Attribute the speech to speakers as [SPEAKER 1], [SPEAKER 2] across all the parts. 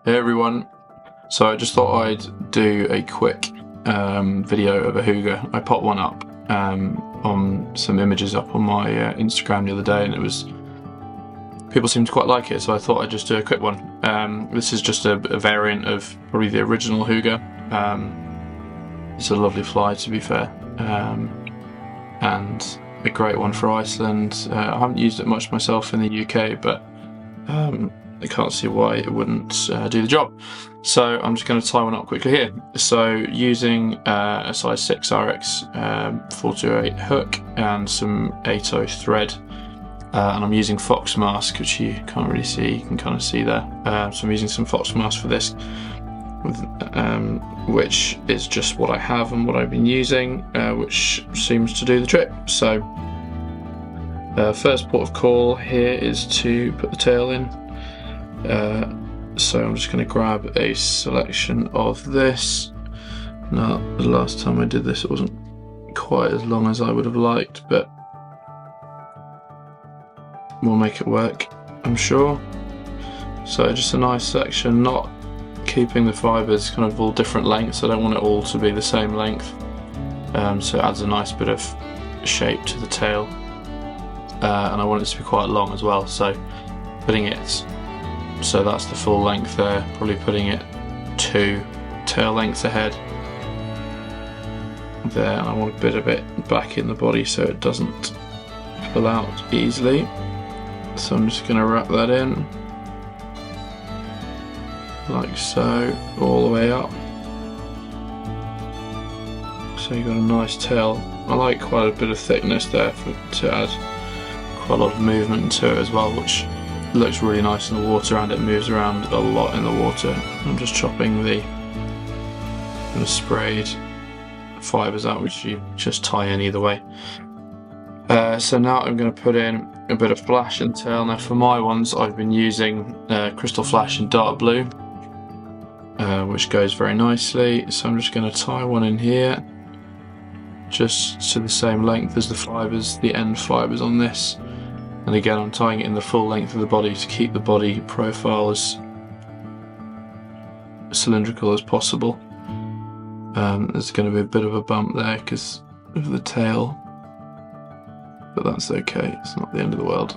[SPEAKER 1] Hey everyone, so I just thought I'd do a quick video of a Hauger. I popped one up on some images up on my Instagram the other day, and people seemed to quite like it, so I thought I'd just do a quick one. This is just a variant of probably the original Hauger. It's a lovely fly, to be fair, and a great one for Iceland. I haven't used it much myself in the UK, but I can't see why it wouldn't do the job. So I'm just going to tie one up quickly here. So using a size 6 Ahrex 428 hook and some 8/0 thread, and I'm using fox mask, which you can't really see, you can kind of see there. So I'm using some fox mask for this, which is just what I have and what I've been using, which seems to do the trick. So first port of call here is to put the tail in. So I'm just going to grab a selection of this. Now, the last time I did this it wasn't quite as long as I would have liked, but we'll make it work, I'm sure. So just a nice section, not keeping the fibres kind of all different lengths. I don't want it all to be the same length, so it adds a nice bit of shape to the tail, and I want it to be quite long as well, so putting it so that's the full length there, probably putting it 2 tail lengths ahead there, and I want a bit of it back in the body so it doesn't pull out easily. So I'm just going to wrap that in like so, all the way up. So you've got a nice tail. I like quite a bit of thickness there to add quite a lot of movement to it as well, which looks really nice in the water, and it moves around a lot in the water. I'm just chopping the sprayed fibres out, which you just tie in either way. So now I'm going to put in a bit of flash and tail. Now for my ones I've been using crystal flash in dark blue, which goes very nicely. So I'm just going to tie one in here, just to the same length as the fibres, the end fibres on this. And again, I'm tying it in the full length of the body to keep the body profile as cylindrical as possible. There's going to be a bit of a bump there because of the tail, but that's okay, it's not the end of the world.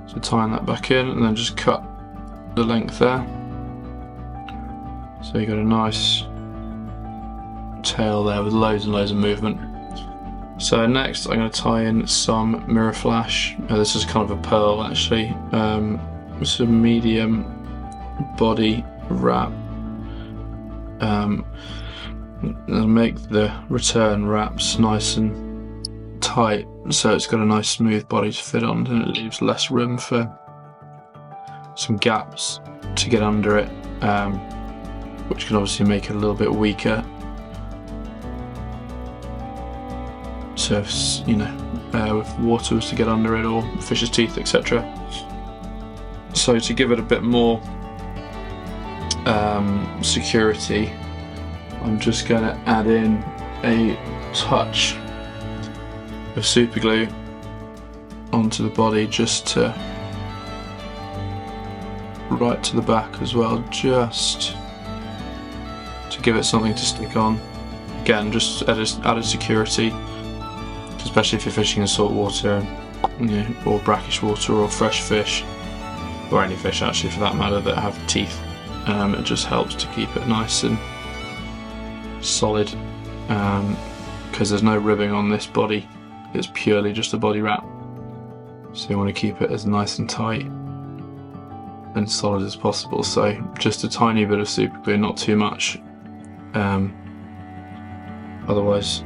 [SPEAKER 1] So tying that back in, and then just cut the length there. So you've got a nice tail there with loads and loads of movement. So next I'm going to tie in some mirror flash. This is kind of a pearl actually. It's a medium body wrap. I'll make the return wraps nice and tight so it's got a nice smooth body to fit on, and it leaves less room for some gaps to get under it, which can obviously make it a little bit weaker. So if, if water was to get under it, or fish's teeth, etc. So to give it a bit more security, I'm just going to add in a touch of super glue onto the body, just to right to the back as well, just to give it something to stick on. Again, just added security, especially if you're fishing in salt water, or brackish water, or fresh fish, or any fish actually for that matter that have teeth. It just helps to keep it nice and solid, because there's no ribbing on this body, it's purely just a body wrap. So you want to keep it as nice and tight and solid as possible. So just a tiny bit of super glue, not too much, otherwise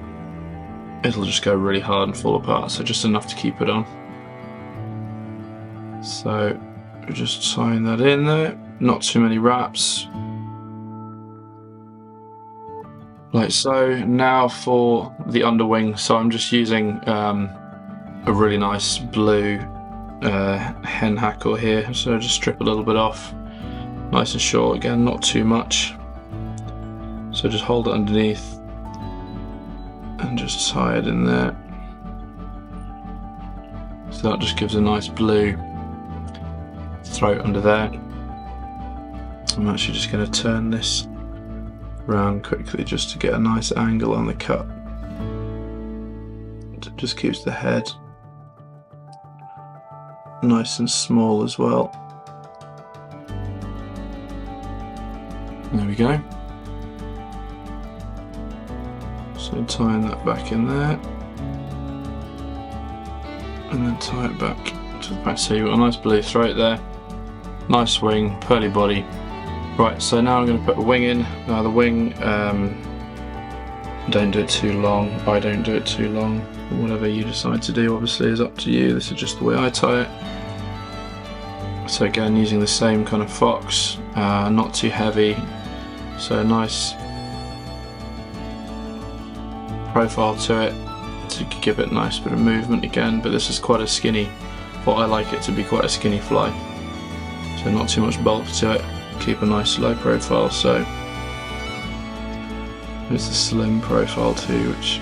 [SPEAKER 1] it'll just go really hard and fall apart, so just enough to keep it on. So we're just tying that in there, not too many wraps, like so. Now for the underwing, so I'm just using a really nice blue hen hackle here, so just strip a little bit off, nice and short, again not too much, so just hold it underneath and just tie it in there. So that just gives a nice blue throat under there. I'm actually just going to turn this round quickly just to get a nice angle on the cut. It just keeps the head nice and small as well. There we go. So tying that back in there, and then tie it back to the back. So you've got a nice blue throat there, nice wing, pearly body. Right, so now I'm going to put a wing in. Now the wing, don't do it too long. I don't do it too long. Whatever you decide to do obviously is up to you. This is just the way I tie it. So again, using the same kind of fox, not too heavy. So a nice profile to it to give it a nice bit of movement again, but this is quite a skinny, what I like it to be quite a skinny fly. So not too much bulk to it, keep a nice low profile. So there's the slim profile too, which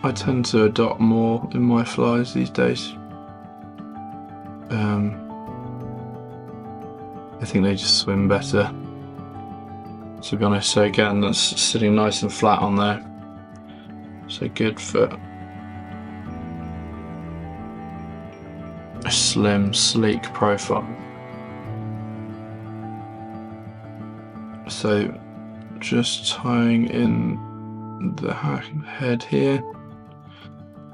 [SPEAKER 1] I tend to adopt more in my flies these days. I think they just swim better, to be honest. So again, that's sitting nice and flat on there. So good for a slim, sleek profile. So just tying in the head here.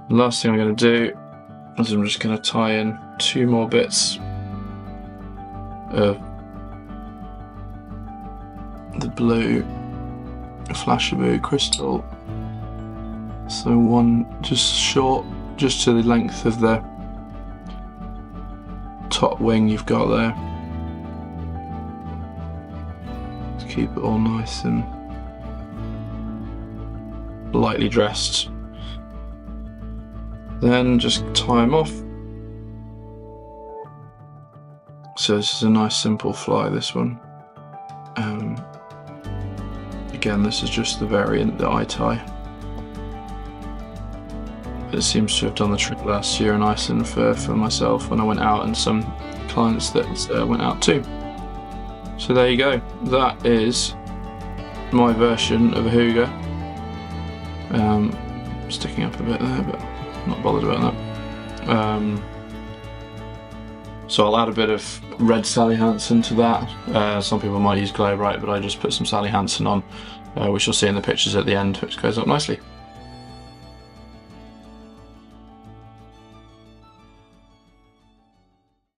[SPEAKER 1] The last thing I'm going to do is I'm just going to tie in 2 more bits of the blue Flashaboo crystal. So one just short, just to the length of the top wing you've got there. To keep it all nice and lightly dressed. Then just tie them off. So this is a nice simple fly, this one. Again, this is just the variant that I tie. It seems to have done the trick last year in Iceland for myself when I went out, and some clients that went out too. So there you go. That is my version of a Hauger. Sticking up a bit there, but I'm not bothered about that. So I'll add a bit of red Sally Hanson to that. Some people might use Glow Bright, but I just put some Sally Hanson on, which you'll see in the pictures at the end, which goes up nicely.